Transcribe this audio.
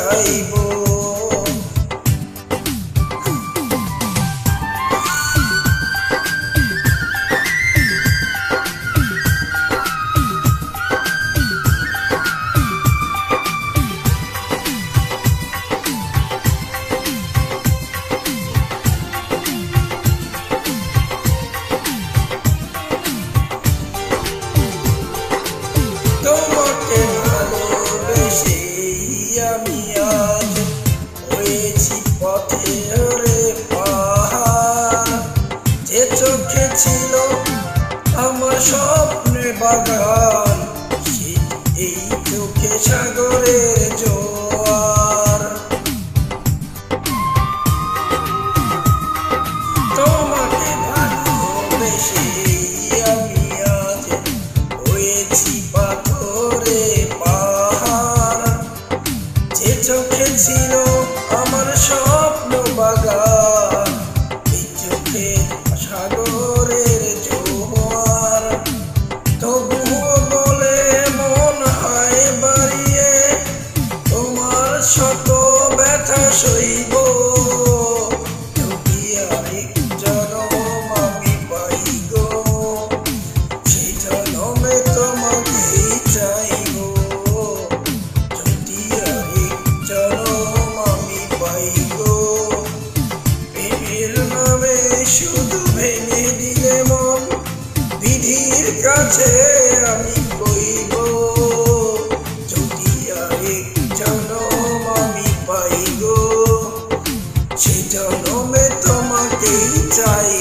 চাইব। তোমাকে ভালোবেসে আমি আজ হয়েছি পথের পাহাড়। যে চোখে ছিল আমার স্বপ্নের বাগান, এই চোখে সাগরের জোয়ার। তোমাকে ভালোবেসে আমি আজ হয়েছি পাথরে পাহাড়। যে চোখে ছিল আমার স্বপ্ন বাগান, এই চোখে সাগরের জোয়ার। তবুও বলে মন হয় বাড়িয়ে, তোমার শত ব্যথা সইব। যদি আরেক জনম আমি পাই গো, সেই জনমে তোমাকেই চাইব। যদি আরেক জনম আমি পাই গো, প্রেমের নামে শুধু ভেঙে দিলে মন, বিধির কাছে আমি কইব। যদি আরেক জনম আমি পাই গো, সেই জনমে তোমাকেই চাই।